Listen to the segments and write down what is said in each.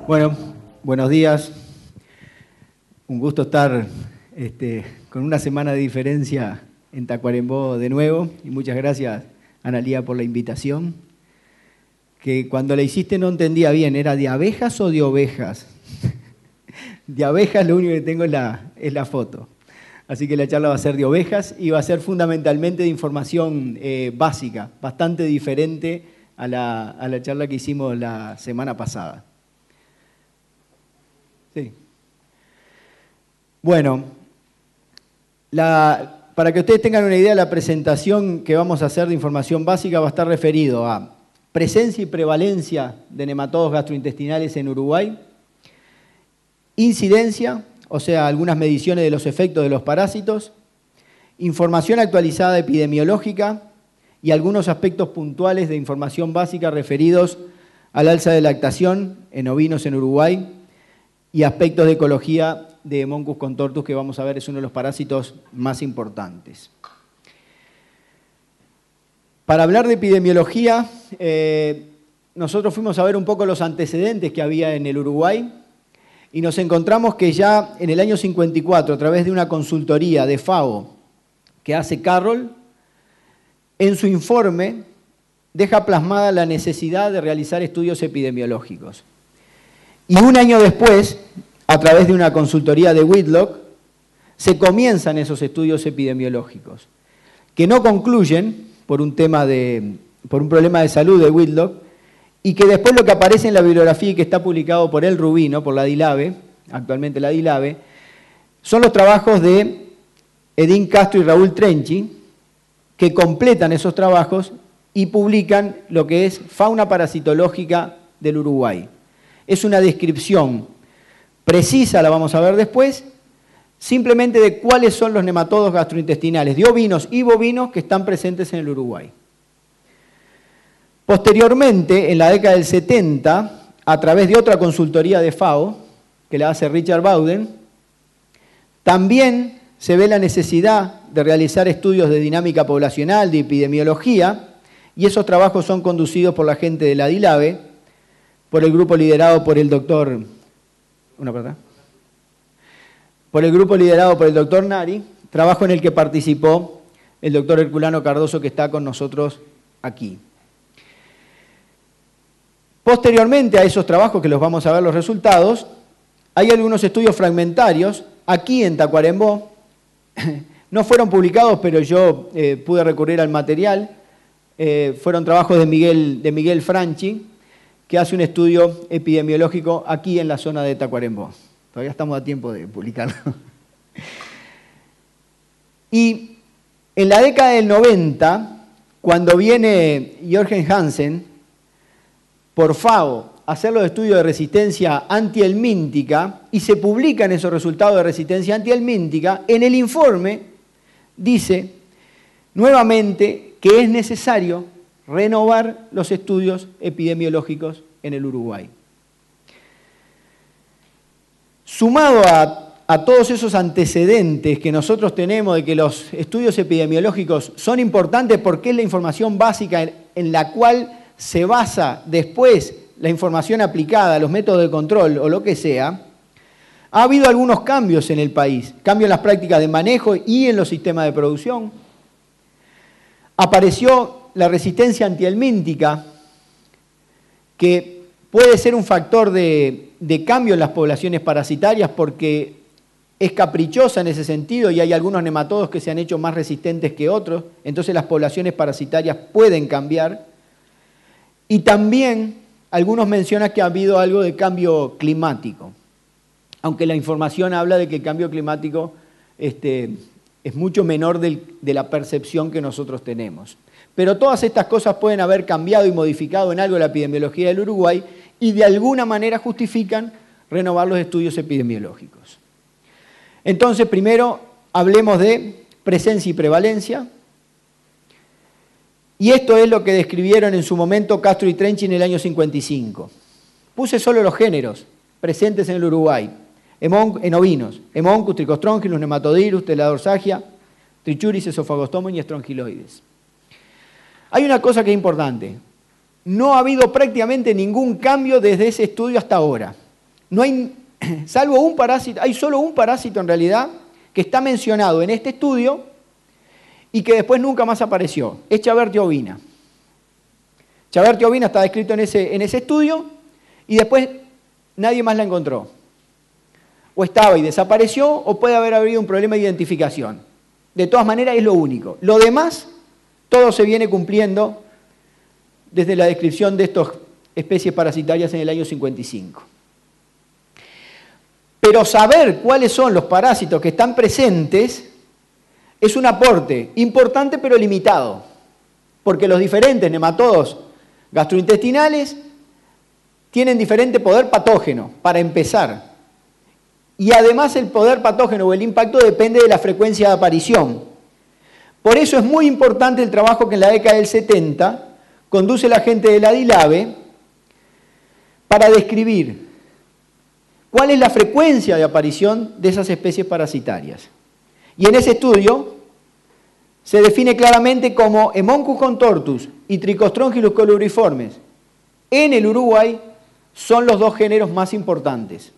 Bueno, buenos días. Un gusto estar con una semana de diferencia en Tacuarembó de nuevo. Y muchas gracias, Analía, por la invitación. Que cuando la hiciste no entendía bien, ¿era de abejas o de ovejas? De abejas lo único que tengo es la foto. Así que la charla va a ser de ovejas y va a ser fundamentalmente de información básica, bastante diferente a la charla que hicimos la semana pasada. Sí. Bueno, para que ustedes tengan una idea, la presentación que vamos a hacer de información básica va a estar referido a presencia y prevalencia de nematodos gastrointestinales en Uruguay, incidencia, o sea, algunas mediciones de los efectos de los parásitos, información actualizada epidemiológica y algunos aspectos puntuales de información básica referidos al alza de lactación en ovinos en Uruguay y aspectos de ecología de Hemoncus contortus, que vamos a ver es uno de los parásitos más importantes. Para hablar de epidemiología, nosotros fuimos a ver un poco los antecedentes que había en el Uruguay y nos encontramos que ya en el año 54, a través de una consultoría de FAO que hace Carroll, en su informe deja plasmada la necesidad de realizar estudios epidemiológicos. Y un año después, a través de una consultoría de Whitlock, se comienzan esos estudios epidemiológicos, que no concluyen por un problema de salud de Whitlock, y que después lo que aparece en la bibliografía y que está publicado por el Rubino, por la DILABE, actualmente la DILABE, son los trabajos de Edín Castro y Raúl Trenchi, que completan esos trabajos y publican lo que es fauna parasitológica del Uruguay. Es una descripción precisa, la vamos a ver después, simplemente de cuáles son los nematodos gastrointestinales de ovinos y bovinos que están presentes en el Uruguay. Posteriormente, en la década del 70, a través de otra consultoría de FAO, que la hace Richard Bowden, también se ve la necesidad de realizar estudios de dinámica poblacional, de epidemiología, y esos trabajos son conducidos por la gente de la DILABE, por el grupo liderado por el doctor... Por el grupo liderado por el doctor Nari, trabajo en el que participó el doctor Herculano Cardoso, que está con nosotros aquí. Posteriormente a esos trabajos, que los vamos a ver los resultados, hay algunos estudios fragmentarios aquí en Tacuarembó. No fueron publicados, pero yo pude recurrir al material. Fueron trabajos de Miguel Franchi, que hace un estudio epidemiológico aquí en la zona de Tacuarembó. Todavía estamos a tiempo de publicarlo. Y en la década del 90, cuando viene Jørgen Hansen por FAO a hacer los estudios de resistencia antihelmíntica y se publican esos resultados de resistencia antihelmíntica, en el informe dice nuevamente que es necesario renovar los estudios epidemiológicos en el Uruguay. Sumado a todos esos antecedentes que nosotros tenemos de que los estudios epidemiológicos son importantes porque es la información básica en la cual se basa después la información aplicada, los métodos de control o lo que sea, ha habido algunos cambios en el país, cambios en las prácticas de manejo y en los sistemas de producción. Apareció la resistencia antihelmíntica, que puede ser un factor de cambio en las poblaciones parasitarias porque es caprichosa en ese sentido y hay algunos nematodos que se han hecho más resistentes que otros, entonces las poblaciones parasitarias pueden cambiar. Y también algunos mencionan que ha habido algo de cambio climático, aunque la información habla de que el cambio climático es mucho menor de la percepción que nosotros tenemos. Pero todas estas cosas pueden haber cambiado y modificado en algo la epidemiología del Uruguay y de alguna manera justifican renovar los estudios epidemiológicos. Entonces, primero hablemos de presencia y prevalencia. Y esto es lo que describieron en su momento Castro y Trenchi en el año 55. Puse solo los géneros presentes en el Uruguay, en ovinos: Hemoncus, Trichostronchylus, Nematodirus, Teladorsagia, Trichuris, Esophagostomus y Strongyloides. Hay una cosa que es importante. No ha habido prácticamente ningún cambio desde ese estudio hasta ahora. No hay, salvo un parásito, hay solo un parásito en realidad que está mencionado en este estudio y que después nunca más apareció. Es Chabertia ovina. Chabertia ovina está descrito en ese estudio y después nadie más la encontró. O estaba y desapareció o puede haber habido un problema de identificación. De todas maneras es lo único. Lo demás, todo se viene cumpliendo desde la descripción de estas especies parasitarias en el año 55. Pero saber cuáles son los parásitos que están presentes es un aporte importante pero limitado, porque los diferentes nematodos gastrointestinales tienen diferente poder patógeno, para empezar. Y además el poder patógeno o el impacto depende de la frecuencia de aparición. Por eso es muy importante el trabajo que en la década del 70 conduce la gente de la DILABE para describir cuál es la frecuencia de aparición de esas especies parasitarias. Y en ese estudio se define claramente como Hemoncus contortus y Trichostrongylus colubriformes en el Uruguay son los dos géneros más importantes.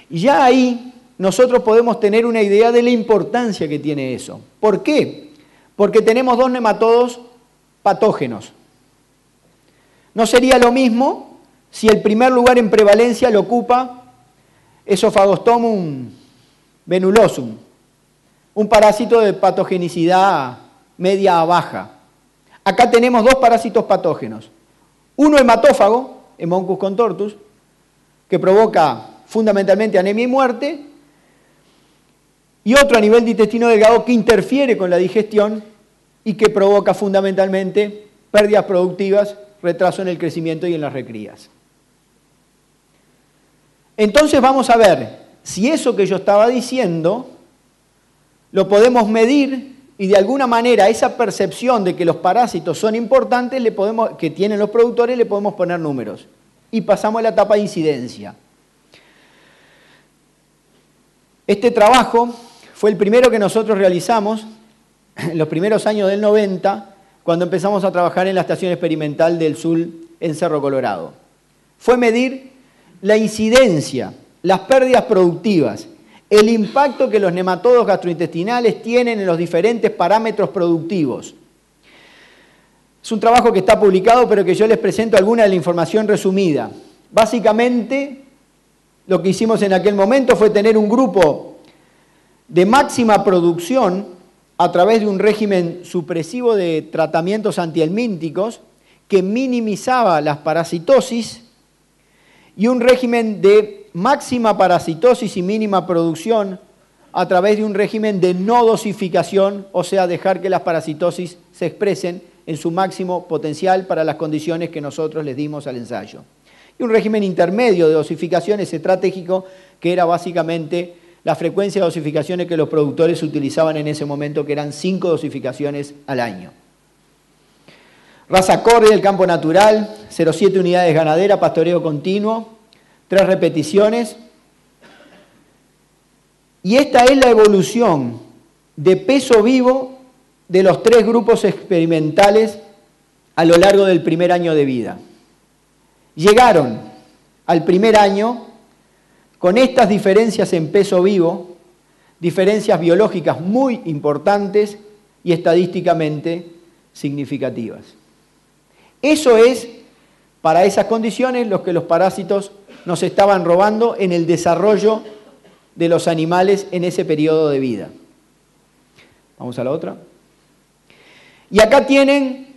Y ya ahí nosotros podemos tener una idea de la importancia que tiene eso. ¿Por qué? Porque tenemos dos nematodos patógenos. No sería lo mismo si el primer lugar en prevalencia lo ocupa Esophagostomum venulosum, un parásito de patogenicidad media a baja. Acá tenemos dos parásitos patógenos. Uno hematófago, Hemoncus contortus, que provoca fundamentalmente anemia y muerte, y otro a nivel de intestino delgado que interfiere con la digestión y que provoca fundamentalmente pérdidas productivas, retraso en el crecimiento y en las recrías. Entonces vamos a ver si eso que yo estaba diciendo lo podemos medir y de alguna manera esa percepción de que los parásitos son importantes que tienen los productores le podemos poner números. Y pasamos a la etapa de incidencia. Este trabajo fue el primero que nosotros realizamos en los primeros años del 90, cuando empezamos a trabajar en la Estación Experimental del Sul en Cerro Colorado. Fue medir la incidencia, las pérdidas productivas, el impacto que los nematodos gastrointestinales tienen en los diferentes parámetros productivos. Es un trabajo que está publicado, pero que yo les presento alguna de la información resumida. Básicamente, lo que hicimos en aquel momento fue tener un grupo de máxima producción a través de un régimen supresivo de tratamientos antihelmínticos que minimizaba las parasitosis y un régimen de máxima parasitosis y mínima producción a través de un régimen de no dosificación, o sea, dejar que las parasitosis se expresen en su máximo potencial para las condiciones que nosotros les dimos al ensayo. Y un régimen intermedio de dosificaciones estratégico que era básicamente la frecuencia de dosificaciones que los productores utilizaban en ese momento, que eran 5 dosificaciones al año. Raza corre del campo natural, 0,7 unidades ganaderas, pastoreo continuo, 3 repeticiones. Y esta es la evolución de peso vivo de los 3 grupos experimentales a lo largo del primer año de vida. Llegaron al primer año con estas diferencias en peso vivo, diferencias biológicas muy importantes y estadísticamente significativas. Eso es, para esas condiciones, lo que los parásitos nos estaban robando en el desarrollo de los animales en ese periodo de vida. Vamos a la otra. Y acá tienen,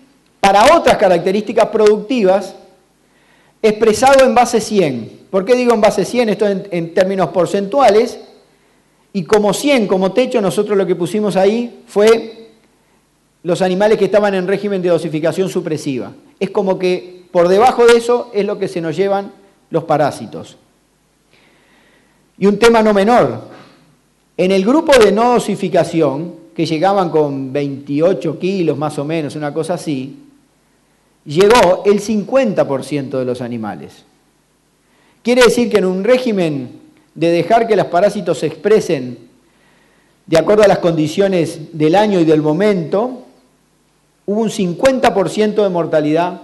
para otras características productivas, expresado en base 100. ¿Por qué digo en base 100? Esto en términos porcentuales. Y como 100, como techo, nosotros lo que pusimos ahí fue los animales que estaban en régimen de dosificación supresiva. Es como que por debajo de eso es lo que se nos llevan los parásitos. Y un tema no menor. En el grupo de no dosificación, que llegaban con 28 kilos más o menos, una cosa así, llegó el 50% de los animales. Quiere decir que en un régimen de dejar que los parásitos se expresen de acuerdo a las condiciones del año y del momento, hubo un 50% de mortalidad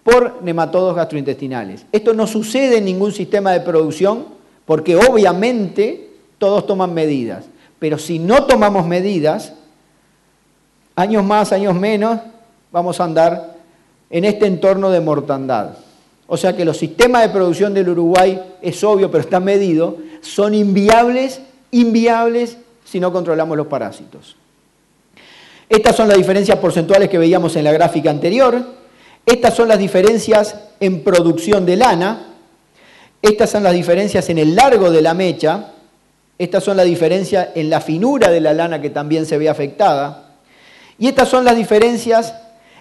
por nematodos gastrointestinales. Esto no sucede en ningún sistema de producción porque obviamente todos toman medidas. Pero si no tomamos medidas, años más, años menos, vamos a andar en este entorno de mortandad. O sea que los sistemas de producción del Uruguay, es obvio, pero está medido, son inviables si no controlamos los parásitos. Estas son las diferencias porcentuales que veíamos en la gráfica anterior. Estas son las diferencias en producción de lana. Estas son las diferencias en el largo de la mecha. Estas son las diferencias en la finura de la lana que también se ve afectada. Y estas son las diferencias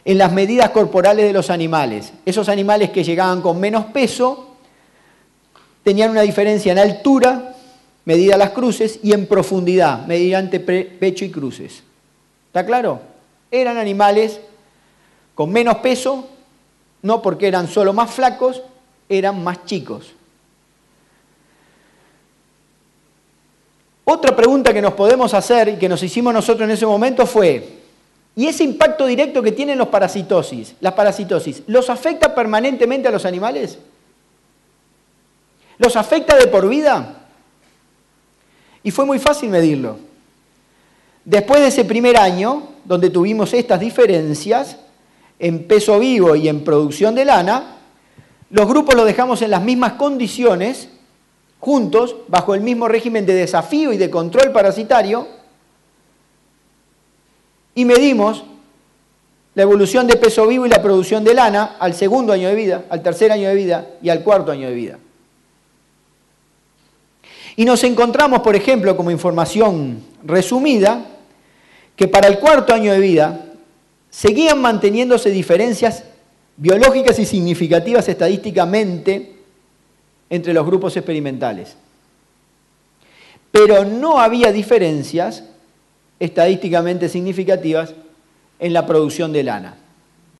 en las medidas corporales de los animales. Esos animales que llegaban con menos peso tenían una diferencia en altura, medida las cruces, y en profundidad, medida entre pecho y cruces. ¿Está claro? Eran animales con menos peso, no porque eran solo más flacos, eran más chicos. Otra pregunta que nos podemos hacer y que nos hicimos nosotros en ese momento fue, ¿y ese impacto directo que tienen las parasitosis, los afecta permanentemente a los animales? ¿Los afecta de por vida? Y fue muy fácil medirlo. Después de ese primer año, donde tuvimos estas diferencias en peso vivo y en producción de lana, los grupos los dejamos en las mismas condiciones, juntos, bajo el mismo régimen de desafío y de control parasitario, y medimos la evolución de peso vivo y la producción de lana al segundo año de vida, al tercer año de vida y al cuarto año de vida. Y nos encontramos, por ejemplo, como información resumida, que para el cuarto año de vida seguían manteniéndose diferencias biológicas y significativas estadísticamente entre los grupos experimentales. Pero no había diferencias estadísticamente significativas en la producción de lana.